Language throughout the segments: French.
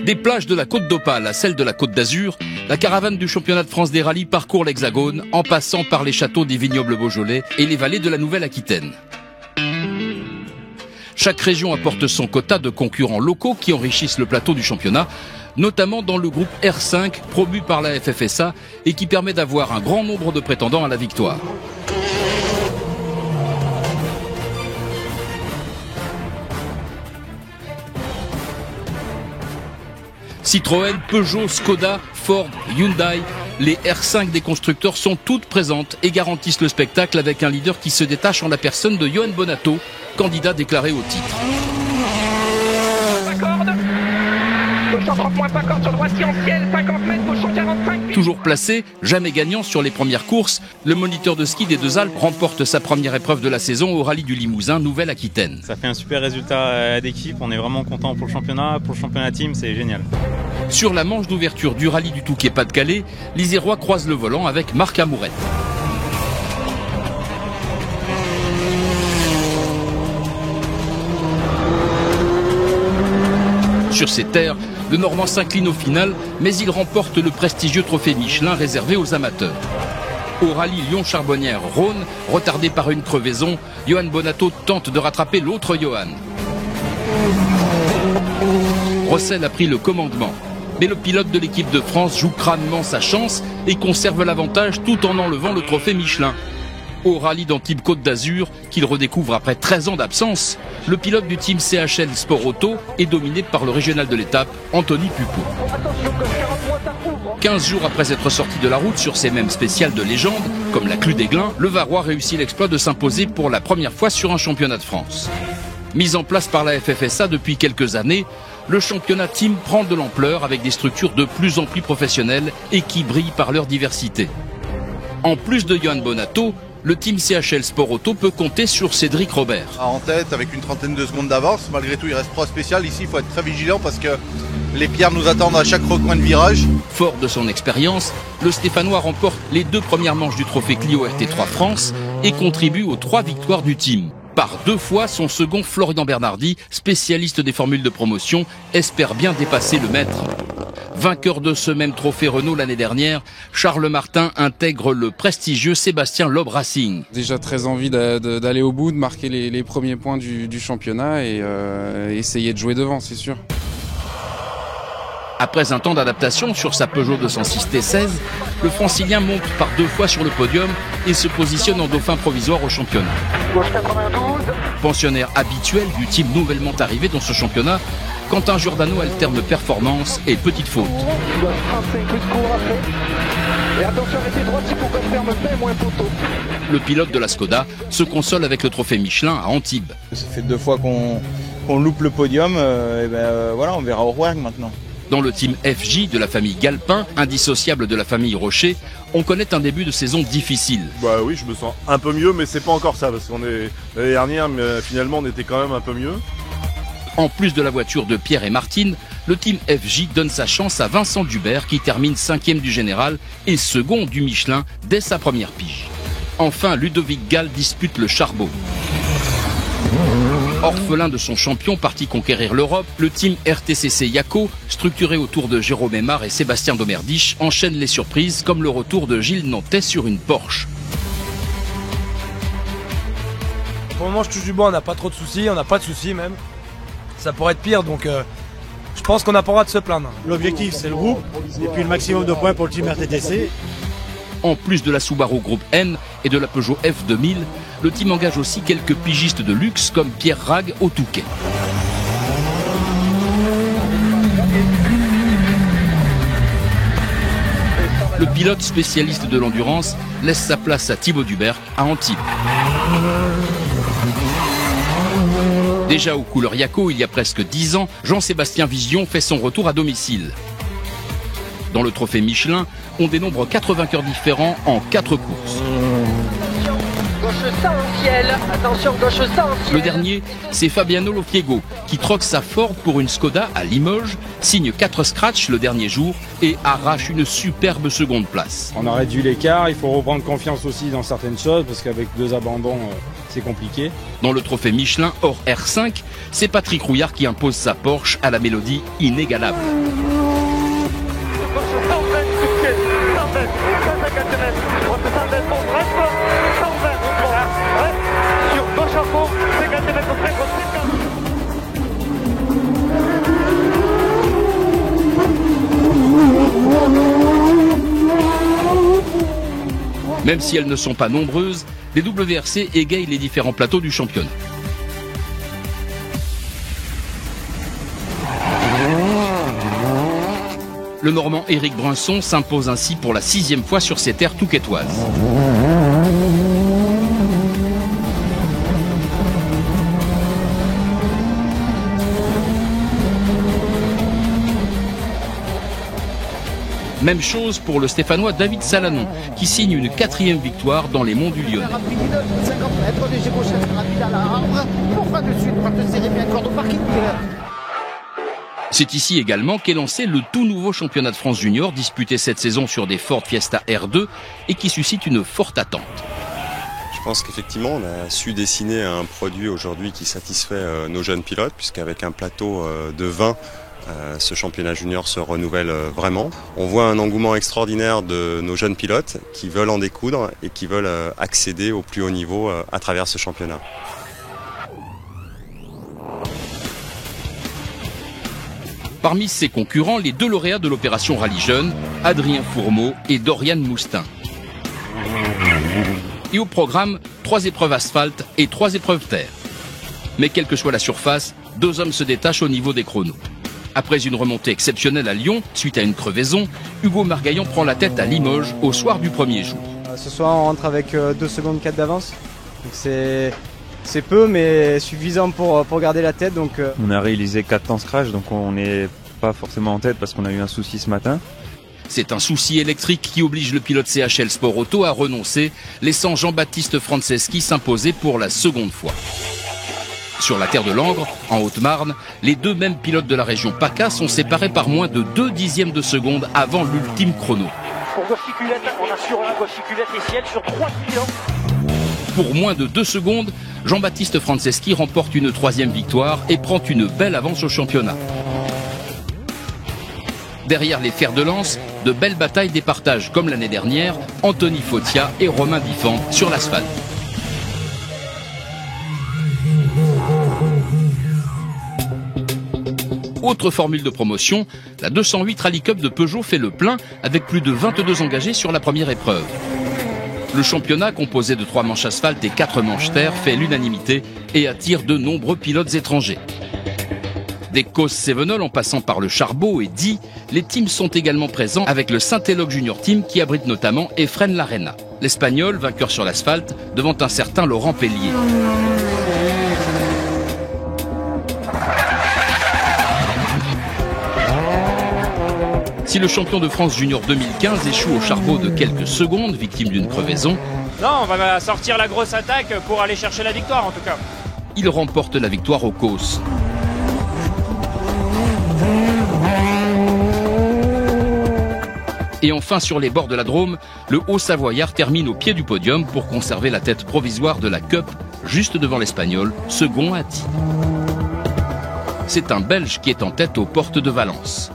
Des plages de la Côte d'Opale à celles de la Côte d'Azur, la caravane du championnat de France des rallyes parcourt l'Hexagone en passant par les châteaux des vignobles beaujolais et les vallées de la Nouvelle-Aquitaine. Chaque région apporte son quota de concurrents locaux qui enrichissent le plateau du championnat, notamment dans le groupe R5 promu par la FFSA et qui permet d'avoir un grand nombre de prétendants à la victoire. Citroën, Peugeot, Skoda, Ford, Hyundai, les R5 des constructeurs sont toutes présentes et garantissent le spectacle avec un leader qui se détache en la personne de Johan Bonato, candidat déclaré au titre. Toujours placé, jamais gagnant sur les premières courses, le moniteur de ski des Deux Alpes remporte sa première épreuve de la saison au rallye du Limousin, Nouvelle-Aquitaine. Ça fait un super résultat d'équipe, on est vraiment content pour le championnat team, c'est génial. Sur la manche d'ouverture du rallye du Touquet-Pas-de-Calais, l'Isérois croise le volant avec Marc Amourette. Sur ces terres, le Normand s'incline au final, mais il remporte le prestigieux trophée Michelin réservé aux amateurs. Au rallye Lyon-Charbonnières-Rhône, retardé par une crevaison, Johan Bonato tente de rattraper l'autre Johan. Rossel a pris le commandement, mais le pilote de l'équipe de France joue crânement sa chance et conserve l'avantage tout en enlevant le trophée Michelin. Au rallye d'Antibes Côte d'Azur, qu'il redécouvre après 13 ans d'absence, le pilote du team CHL Sport Auto est dominé par le régional de l'étape, Anthony Pupo. 15 jours après être sorti de la route sur ces mêmes spéciales de légende, comme la Clue d'Aiglun, le Varois réussit l'exploit de s'imposer pour la première fois sur un championnat de France. Mis en place par la FFSA depuis quelques années, le championnat team prend de l'ampleur avec des structures de plus en plus professionnelles et qui brillent par leur diversité. En plus de Johan Bonato, le team CHL Sport Auto peut compter sur Cédric Robert. En tête avec une trentaine de secondes d'avance, malgré tout il reste 3 spéciales. Ici il faut être très vigilant parce que les pierres nous attendent à chaque recoin de virage. Fort de son expérience, le Stéphanois remporte les 2 premières manches du trophée Clio RT3 France et contribue aux 3 victoires du team. Par 2 fois, son second Florian Bernardi, spécialiste des formules de promotion, espère bien dépasser le maître. Vainqueur de ce même trophée Renault l'année dernière, Charles Martin intègre le prestigieux Sébastien Loeb Racing. Déjà très envie d'aller au bout, de marquer les premiers points du championnat et essayer de jouer devant, c'est sûr. Après un temps d'adaptation sur sa Peugeot 206 T16, le francilien monte par 2 fois sur le podium et se positionne en dauphin provisoire au championnat. Pensionnaire habituel du team nouvellement arrivé dans ce championnat, Quentin Giordano alterne performance et petite faute. Le pilote de la Skoda se console avec le trophée Michelin à Antibes. Ça fait 2 fois qu'on loupe le podium, voilà, on verra au Rouergue maintenant. Dans le team FJ de la famille Galpin, indissociable de la famille Rocher, on connaît un début de saison difficile. Bah oui, je me sens un peu mieux, mais c'est pas encore ça, parce qu'on est l'année dernière, mais finalement on était quand même un peu mieux. En plus de la voiture de Pierre et Martine, le team FJ donne sa chance à Vincent Dubert qui termine 5e du général et second du Michelin dès sa première pige. Enfin, Ludovic Gall dispute le Charbot. Orphelin de son champion parti conquérir l'Europe, le team RTCC Yako, structuré autour de Jérôme Aymar et Sébastien Domerdiche, enchaîne les surprises comme le retour de Gilles Nantais sur une Porsche. Pour le moment, je touche du bois, on n'a pas trop de soucis, on n'a pas de soucis même. Ça pourrait être pire, donc je pense qu'on n'a pas le droit de se plaindre. L'objectif, c'est le groupe, et puis le maximum de points pour le team RTTC. En plus de la Subaru Groupe N et de la Peugeot F2000, le team engage aussi quelques pigistes de luxe comme Pierre Rague au Touquet. Le pilote spécialiste de l'endurance laisse sa place à Thibaut Dubert à Antibes. Déjà aux couleurs Yako il y a presque 10 ans, Jean-Sébastien Vision fait son retour à domicile. Dans le trophée Michelin, on dénombre 4 vainqueurs différents en 4 courses. ça en ciel. Attention, gauche ça en ciel. Le dernier, c'est Fabiano Lofiego qui troque sa Ford pour une Skoda à Limoges, signe 4 scratchs le dernier jour et arrache une superbe seconde place. On a réduit l'écart, il faut reprendre confiance aussi dans certaines choses parce qu'avec 2 abandons, c'est compliqué. Dans le trophée Michelin hors R5, c'est Patrick Rouillard qui impose sa Porsche à la mélodie inégalable. Même si elles ne sont pas nombreuses, les WRC égayent les différents plateaux du championnat. Le Normand Éric Brunson s'impose ainsi pour la 6e fois sur ces terres touquetoises. Même chose pour le Stéphanois David Salanon, qui signe une 4e victoire dans les monts du Lyonnais. C'est ici également qu'est lancé le tout nouveau championnat de France junior, disputé cette saison sur des Ford Fiesta R2 et qui suscite une forte attente. Je pense qu'effectivement on a su dessiner un produit aujourd'hui qui satisfait nos jeunes pilotes, puisqu'avec un plateau de 20, ce championnat junior se renouvelle vraiment. On voit un engouement extraordinaire de nos jeunes pilotes qui veulent en découdre et qui veulent accéder au plus haut niveau à travers ce championnat. Parmi ses concurrents, les 2 lauréats de l'opération Rallye Jeune, Adrien Fourmeau et Dorian Moustin. Et au programme, 3 épreuves asphalte et 3 épreuves terre. Mais quelle que soit la surface, 2 hommes se détachent au niveau des chronos. Après une remontée exceptionnelle à Lyon, suite à une crevaison, Hugo Margaillon prend la tête à Limoges au soir du premier jour. Ce soir, on rentre avec 2 secondes 4 d'avance. C'est peu, mais suffisant pour garder la tête. Donc, On a réalisé 4 temps scratch, donc on n'est pas forcément en tête parce qu'on a eu un souci ce matin. C'est un souci électrique qui oblige le pilote CHL Sport Auto à renoncer, laissant Jean-Baptiste Franceschi s'imposer pour la seconde fois. Sur la terre de Langres, en Haute-Marne, les 2 mêmes pilotes de la région PACA sont séparés par moins de 2 dixièmes de seconde avant l'ultime chrono. Pour Gossiculette, on assure la Gossiculette et ciel sur 3 millions. Pour moins de 2 secondes, Jean-Baptiste Franceschi remporte une 3e victoire et prend une belle avance au championnat. Derrière les fers de lance, de belles batailles départagent comme l'année dernière Anthony Fautia et Romain Diffant sur l'asphalte. Autre formule de promotion, la 208 Rallye Cup de Peugeot fait le plein avec plus de 22 engagés sur la première épreuve. Le championnat, composé de 3 manches asphalte et 4 manches terre, fait l'unanimité et attire de nombreux pilotes étrangers. Des Causse-Sévenol en passant par le Charbot et Die, les teams sont également présents avec le Saint-Éloque Junior Team qui abrite notamment Efren Larena, l'Espagnol vainqueur sur l'asphalte devant un certain Laurent Pellier. Si le champion de France Junior 2015 échoue au Charbot de quelques secondes, victime d'une crevaison, non, on va sortir la grosse attaque pour aller chercher la victoire en tout cas. Il remporte la victoire au Causse. Et enfin, sur les bords de la Drôme, le Haut-Savoyard termine au pied du podium pour conserver la tête provisoire de la Cup, juste devant l'Espagnol, second à Die. C'est un Belge qui est en tête aux portes de Valence.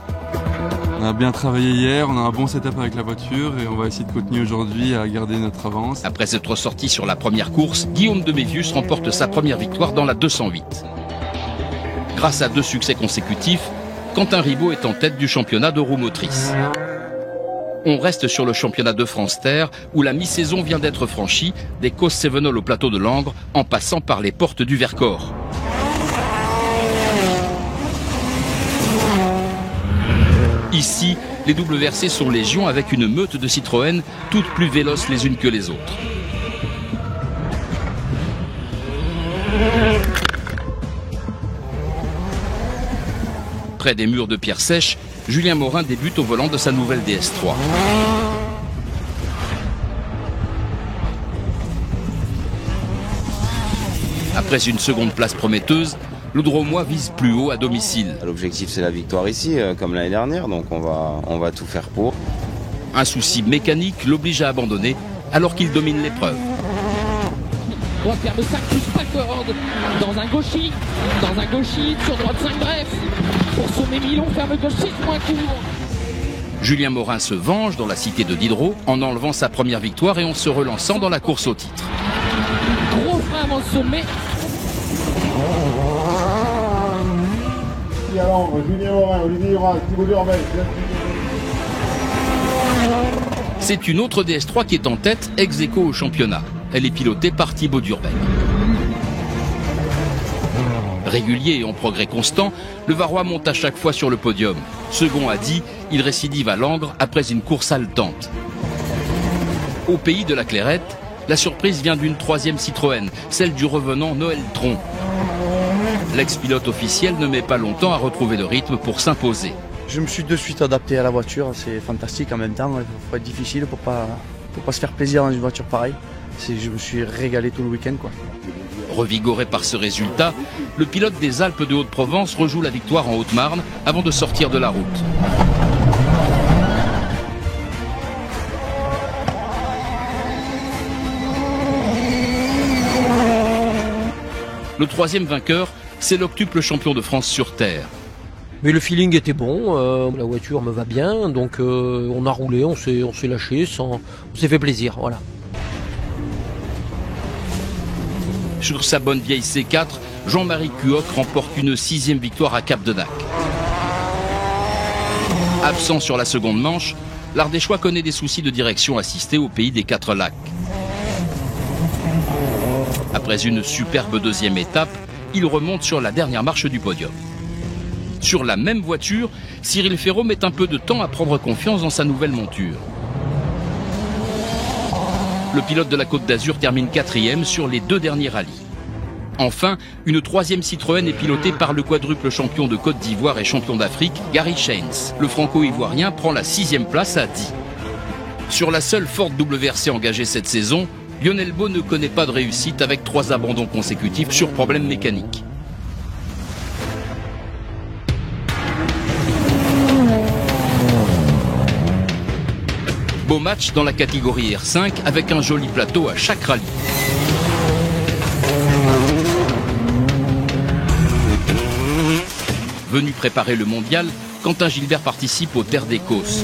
On a bien travaillé hier, on a un bon setup avec la voiture et on va essayer de continuer aujourd'hui à garder notre avance. Après être sorti sur la première course, Guillaume de Mévius remporte sa première victoire dans la 208. Grâce à 2 succès consécutifs, Quentin Ribaud est en tête du championnat de roue motrice. On reste sur le championnat de France Terre où la mi-saison vient d'être franchie, des Causse-Sévenol au plateau de Langres en passant par les portes du Vercors. Ici, les WRC sont légion avec une meute de Citroën, toutes plus véloces les unes que les autres. Près des murs de pierre sèche, Julien Morin débute au volant de sa nouvelle DS3. Après une seconde place prometteuse, le Dromois vise plus haut à domicile. L'objectif c'est la victoire ici, comme l'année dernière, donc on va tout faire pour. Un souci mécanique l'oblige à abandonner alors qu'il domine l'épreuve. On va faire le 5 plus Packard dans un gauchis, sur droite 5 bref. Pour sauver Milon, ferme gauche 6 moins court. Julien Morin se venge dans la cité de Diderot en enlevant sa première victoire et en se relançant dans la course au titre. Gros frein avant le sommet. C'est une autre DS3 qui est en tête, ex aequo au championnat. Elle est pilotée par Thibaut Durbeck. Régulier et en progrès constant, le Varois monte à chaque fois sur le podium. Second à 10, il récidive à Langres après une course haletante. Au pays de la Clairette, la surprise vient d'une troisième Citroën, celle du revenant Noël Tron. L'ex-pilote officiel ne met pas longtemps à retrouver le rythme pour s'imposer. Je me suis de suite adapté à la voiture, c'est fantastique en même temps, il faut être difficile pour pas se faire plaisir dans une voiture pareille. Je me suis régalé tout le week-end, quoi. Revigoré par ce résultat, le pilote des Alpes de Haute-Provence rejoue la victoire en Haute-Marne avant de sortir de la route. Le troisième vainqueur, c'est l'octuple champion de France sur terre. Mais le feeling était bon, la voiture me va bien, donc on a roulé, on s'est lâché, on s'est fait plaisir, voilà. Sur sa bonne vieille C4, Jean-Marie Cuoc remporte une 6e victoire à Cap-de-Nac. Absent sur la seconde manche, l'Ardéchois connaît des soucis de direction assistée au pays des 4 lacs. Après une superbe deuxième étape, il remonte sur la dernière marche du podium. Sur la même voiture, Cyril Ferraud met un peu de temps à prendre confiance dans sa nouvelle monture. Le pilote de la Côte d'Azur termine 4e sur les 2 derniers rallyes. Enfin, une 3e Citroën est pilotée par le quadruple champion de Côte d'Ivoire et champion d'Afrique, Gary Shanes. Le franco-ivoirien prend la 6e place à 10. Sur la seule Ford WRC engagée cette saison, Lionel Beau ne connaît pas de réussite avec 3 abandons consécutifs sur problème mécanique. Beau match dans la catégorie R5 avec un joli plateau à chaque rallye. Venu préparer le mondial, Quentin Gilbert participe aux Terres d'Écosse.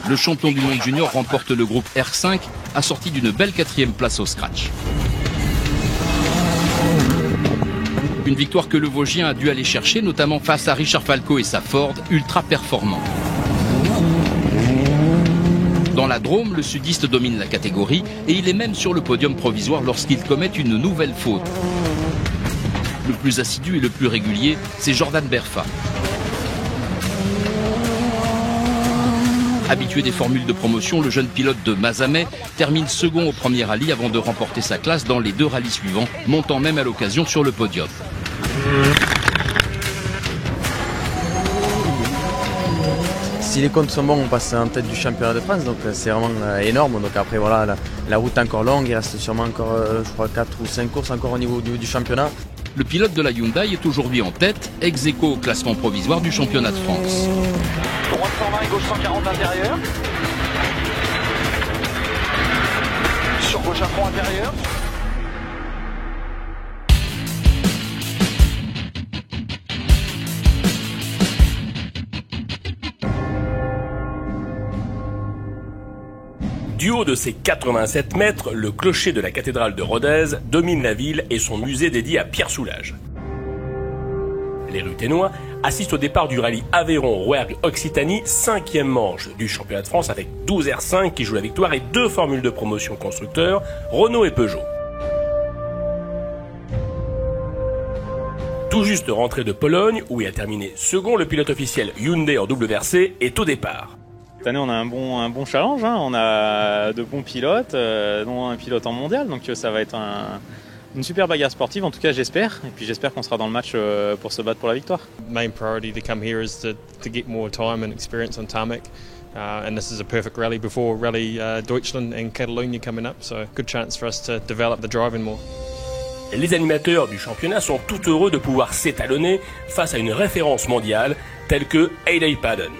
Le champion du monde junior remporte le groupe R5, assorti d'une belle 4e place au scratch. Une victoire que le Vosgien a dû aller chercher, notamment face à Richard Falco et sa Ford, ultra performant. Dans la Drôme, le sudiste domine la catégorie et il est même sur le podium provisoire lorsqu'il commet une nouvelle faute. Le plus assidu et le plus régulier, c'est Jordan Berfa. Habitué des formules de promotion, le jeune pilote de Mazamet termine second au premier rallye avant de remporter sa classe dans les 2 rallyes suivants, montant même à l'occasion sur le podium. Si les comptes sont bons, on passe en tête du championnat de France, donc c'est vraiment énorme. Donc après voilà, la route est encore longue, il reste sûrement encore, je crois, 4 ou 5 courses encore au niveau du championnat. Le pilote de la Hyundai est aujourd'hui en tête, ex aequo au classement provisoire du championnat de France. Droite 120 et gauche 140 intérieur. Sur gauche à fond intérieur. Du haut de ses 87 mètres, le clocher de la cathédrale de Rodez domine la ville et son musée dédié à Pierre Soulages. Les Ruténois assistent au départ du rallye Aveyron-Rouergue-Occitanie, 5e manche du championnat de France avec 12 R5 qui jouent la victoire et 2 formules de promotion constructeurs, Renault et Peugeot. Tout juste rentré de Pologne, où il a terminé second, le pilote officiel Hyundai en WRC est au départ. Cette année, on a un bon challenge, hein. On a de bons pilotes, dont un pilote en mondial, donc ça va être une super bagarre sportive, en tout cas j'espère, et puis j'espère qu'on sera dans le match pour se battre pour la victoire. Main priority to come here is to get more time and experience on tarmac and this is a perfect rally before Rally Deutschland and Catalonia coming up, so good chance for us to develop the driving more. Les animateurs du championnat sont tout heureux de pouvoir s'étalonner face à une référence mondiale telle que Hayley Paddon.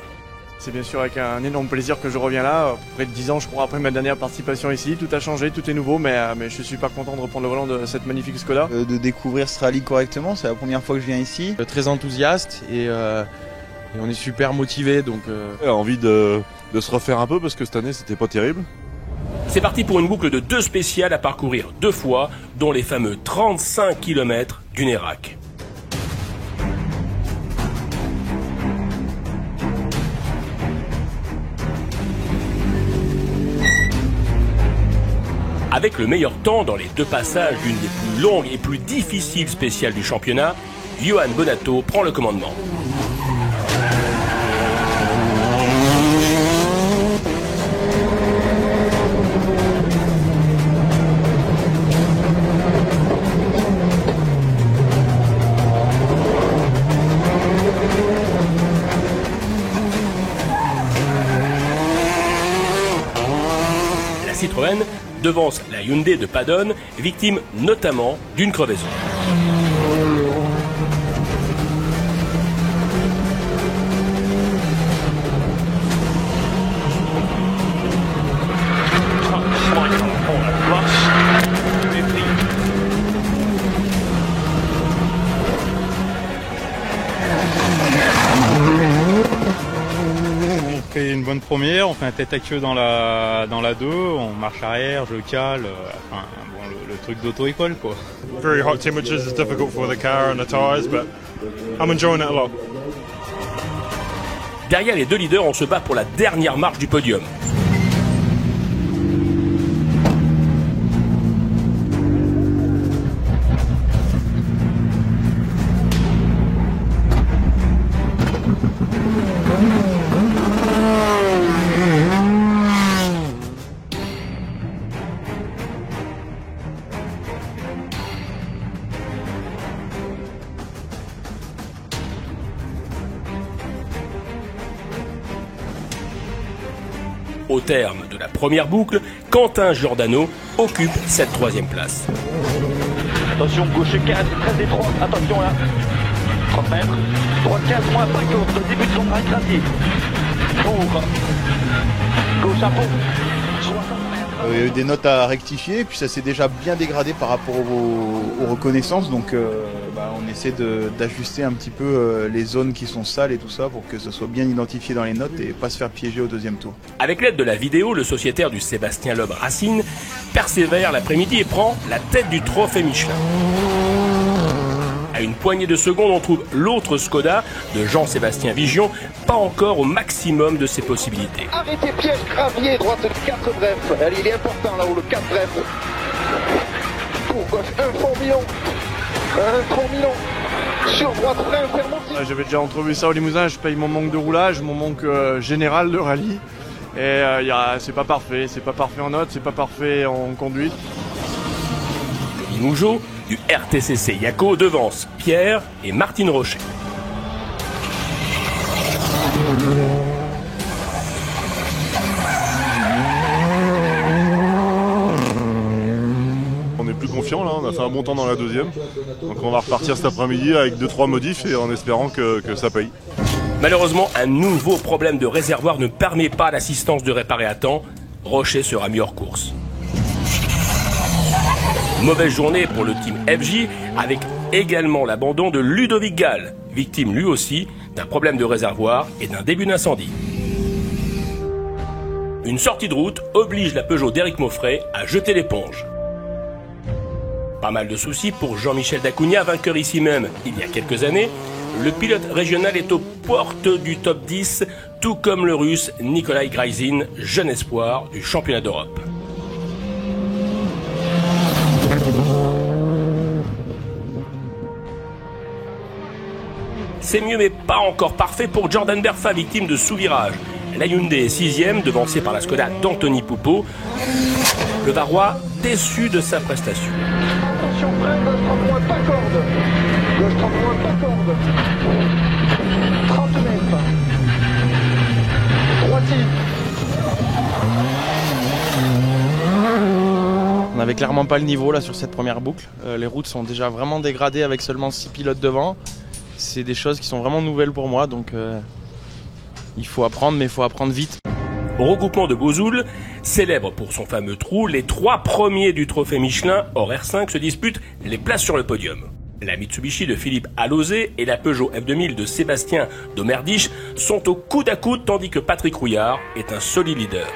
C'est bien sûr avec un énorme plaisir que je reviens là, près de 10 ans je crois après ma dernière participation ici. Tout a changé, tout est nouveau, mais je suis super content de reprendre le volant de cette magnifique Skoda. De découvrir ce rallye correctement, c'est la première fois que je viens ici. Très enthousiaste et on est super motivé, donc... Envie de se refaire un peu parce que cette année c'était pas terrible. C'est parti pour une boucle de 2 spéciales à parcourir 2 fois, dont les fameux 35 km du Nérac. Avec le meilleur temps dans les 2 passages d'une des plus longues et plus difficiles spéciales du championnat, Johan Bonato prend le commandement. Citroën devance la Hyundai de Paddon, victime notamment d'une crevaison. On fait une bonne première, on fait un tête à queue dans la 2, on marche arrière, je cale, enfin bon, le truc d'auto-école quoi. Very hot temperatures is difficult for the car and the tyres, but I'm enjoying it a lot. Derrière les 2 leaders, on se bat pour la dernière marche du podium. Au terme de la première boucle, Quentin Giordano occupe cette 3e place. Attention, gauche 4, très étroite, attention là. 30 mètres, droite 15, moins 50, le début de son bras écrasé. Pour gauche à fond. Il y a eu des notes à rectifier, puis ça s'est déjà bien dégradé par rapport aux reconnaissances, donc on essaie d'ajuster un petit peu les zones qui sont sales et tout ça pour que ce soit bien identifié dans les notes et pas se faire piéger au 2e tour. Avec l'aide de la vidéo, le sociétaire du Sébastien Loeb Racing persévère l'après-midi et prend la tête du trophée Michelin. À une poignée de secondes, on trouve l'autre Skoda de Jean-Sébastien Vigion, pas encore au maximum de ses possibilités. Arrêtez piège, gravier, droite 4 bref. Allez, il est important là-haut, le 4 bref. Pour gauche, un fourmillon. Un fourmillon. Sur droite, frein, ferme. J'avais déjà entrevu ça au Limousin, je paye mon manque de roulage, mon manque général de rallye. Et c'est pas parfait en note, c'est pas parfait en conduite. Le Limougeot du RTCC Yako devance Pierre et Martine Rocher. On est plus confiant là, on a fait un bon temps dans la 2e. Donc on va repartir cet après-midi avec 2-3 modifs et en espérant que ça paye. Malheureusement, un nouveau problème de réservoir ne permet pas l'assistance de réparer à temps. Rocher sera mis hors course. Mauvaise journée pour le team FJ, avec également l'abandon de Ludovic Gall, victime lui aussi d'un problème de réservoir et d'un début d'incendie. Une sortie de route oblige la Peugeot d'Éric Maufray à jeter l'éponge. Pas mal de soucis pour Jean-Michel Dacugna, vainqueur ici même il y a quelques années. Le pilote régional est aux portes du top 10, tout comme le russe Nikolai Gryzin, jeune espoir du championnat d'Europe. C'est mieux mais pas encore parfait pour Jordan Berfa, victime de sous-virage. La Hyundai est 6e, devancée par la Skoda d'Anthony Poupeau. Le Varois déçu de sa prestation. Attention, frein, gauche 30 moins, pas corde. Gauche 30 moins, pas corde. 30 mètres. Droitier. On n'avait clairement pas le niveau là sur cette première boucle. Les routes sont déjà vraiment dégradées avec seulement 6 pilotes devant. C'est des choses qui sont vraiment nouvelles pour moi, donc il faut apprendre, mais il faut apprendre vite. Au regroupement de Bozoul, célèbre pour son fameux trou, les 3 premiers du trophée Michelin hors R5 se disputent les places sur le podium. La Mitsubishi de Philippe Alauzet et la Peugeot F2000 de Sébastien Domerdiche sont au coude à coude, tandis que Patrick Rouillard est un solide leader.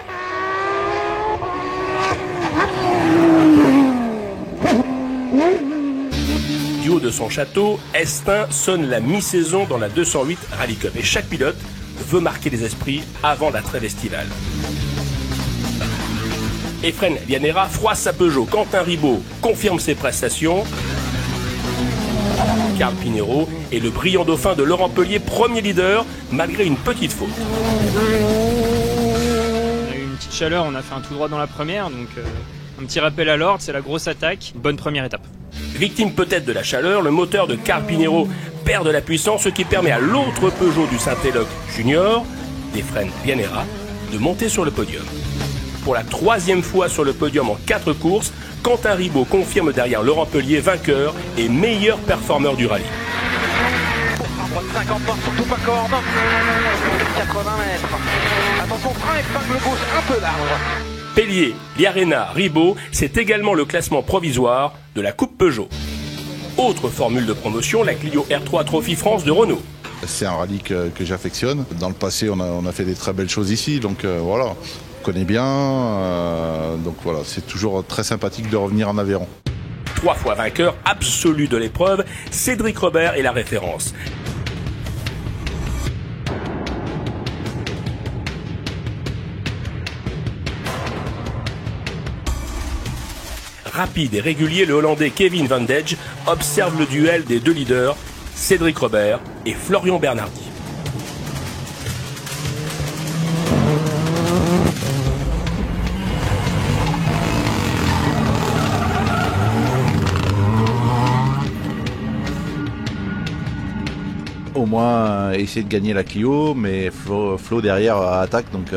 Du haut de son château, Estin sonne la mi-saison dans la 208 Rally Cup et chaque pilote veut marquer les esprits avant la trêve estivale. Efren Lianera froisse sa Peugeot, Quentin Ribaud confirme ses prestations. Carl Pinero est le brillant dauphin de Laurent Pellier, premier leader, malgré une petite faute. On a eu une petite chaleur, on a fait un tout droit dans la première, donc un petit rappel à l'ordre, c'est la grosse attaque, bonne première étape. Victime peut-être de la chaleur, le moteur de Carl Pinero perd de la puissance, ce qui permet à l'autre Peugeot du Saint-Éloque Junior, Efren Lianera, de monter sur le podium. Pour la 3e fois sur le podium en 4 courses, Quentin Ribaud confirme derrière Laurent Pellier vainqueur et meilleur performeur du rallye. 50 portes, surtout pas corde. 80 mètres. Attention, frein, épingle gauche, un peu large. Pellier, Liarena, Ribaud, c'est également le classement provisoire de la Coupe Peugeot. Autre formule de promotion, la Clio R3 Trophy France de Renault. C'est un rallye que j'affectionne. Dans le passé, on a fait des très belles choses ici, donc voilà, on connaît bien. Donc voilà, c'est toujours très sympathique de revenir en Aveyron. 3 fois vainqueur absolu de l'épreuve, Cédric Robert est la référence. Rapide et régulier, le Hollandais Kevin Van Dijk observe le duel des 2 leaders, Cédric Robert et Florian Bernardi. Au moins essayer de gagner la Clio, mais Flo derrière attaque, donc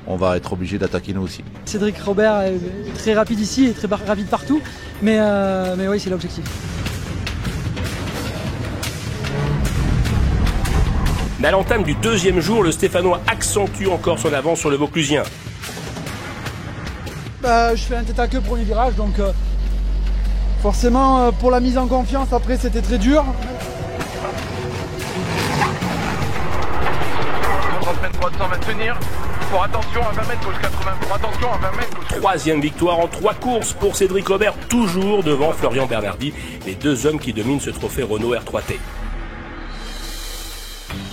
on va être obligé d'attaquer nous aussi. Cédric Robert est très rapide ici et très rapide partout, mais oui, c'est l'objectif. Mais à l'entame du 2e jour, le Stéphanois accentue encore son avance sur le Vauclusien. Je fais un tête à queue premier virage, donc forcément pour la mise en confiance après c'était très dur. 123 va tenir. Pour attention à 20 mètres gauche 80, pour attention à 20 mètres gauche. 3e victoire en 3 courses pour Cédric Robert, toujours devant Florian Bernardi, les 2 hommes qui dominent ce trophée Renault R3T.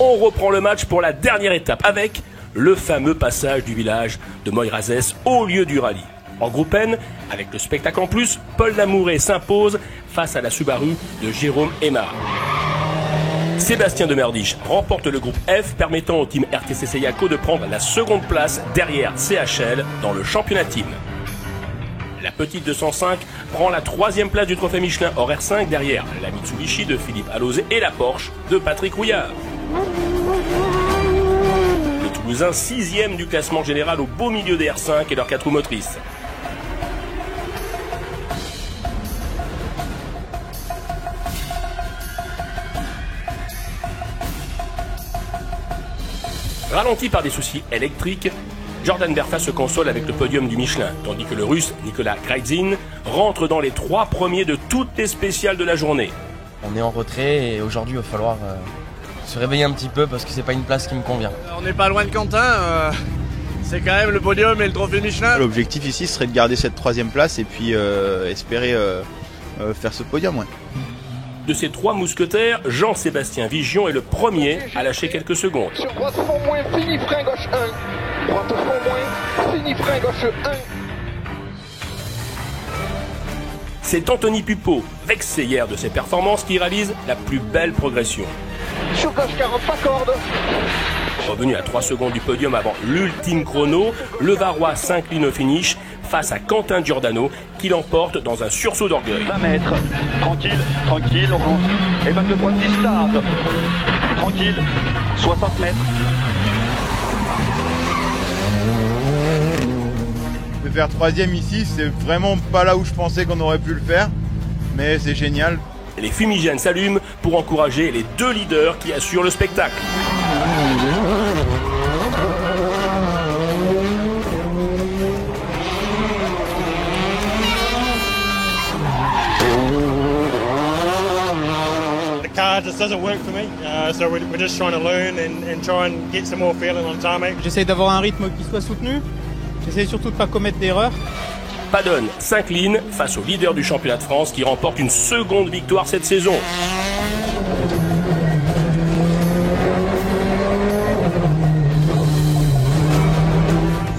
On reprend le match pour la dernière étape avec le fameux passage du village de Moirazès au lieu du rallye. En groupe N, avec le spectacle en plus, Paul Lamouré s'impose face à la Subaru de Jérôme Aymar. Sébastien Domerdiche remporte le groupe F, permettant au team RTCC Yako de prendre la 2e place derrière CHL dans le championnat team. La petite 205 prend la 3e place du trophée Michelin hors R5 derrière la Mitsubishi de Philippe Alauzet et la Porsche de Patrick Rouillard. Le Toulousain 6e du classement général au beau milieu des R5 et leurs 4 roues motrices. Ralenti par des soucis électriques, Jordan Bertha se console avec le podium du Michelin, tandis que le Russe Nicolas Kraitzin rentre dans les 3 premiers de toutes les spéciales de la journée. On est en retrait et aujourd'hui il va falloir se réveiller un petit peu parce que c'est pas une place qui me convient. On n'est pas loin de Quentin, c'est quand même le podium et le trophée Michelin. L'objectif ici serait de garder cette 3e place et puis espérer faire ce podium. Ouais. De ces 3 mousquetaires, Jean-Sébastien Vigion est le premier à lâcher quelques secondes. Sur droite fond moins, fini frein gauche 1. Droite fond moins, fini frein gauche 1. C'est Anthony Pupeau, vexé hier de ses performances, qui réalise la plus belle progression. Sur gauche 40, pas corde. Revenu à 3 secondes du podium avant l'ultime chrono, le Varois s'incline au finish face à Quentin Giordano qui l'emporte dans un sursaut d'orgueil. 20 mètres, tranquille, tranquille, on rentre. Et 22 points de start. Tranquille, 60 mètres. faire 3e ici, c'est vraiment pas là où je pensais qu'on aurait pu le faire, mais c'est génial. Les fumigènes s'allument pour encourager les 2 leaders qui assurent le spectacle. The car just doesn't work for me, so we're just trying to learn and try and get some more feeling on tarmac. J'essaie d'avoir un rythme qui soit soutenu, j'essaie surtout de ne pas commettre d'erreurs. Padone s'incline face au leader du championnat de France qui remporte une seconde victoire cette saison.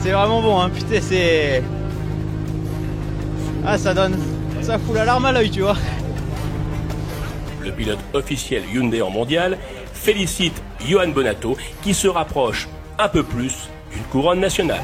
C'est vraiment bon, hein, putain, c'est... Ah, ça fout la larme à l'œil, tu vois. Le pilote officiel Hyundai en mondial félicite Johan Bonato qui se rapproche un peu plus d'une couronne nationale.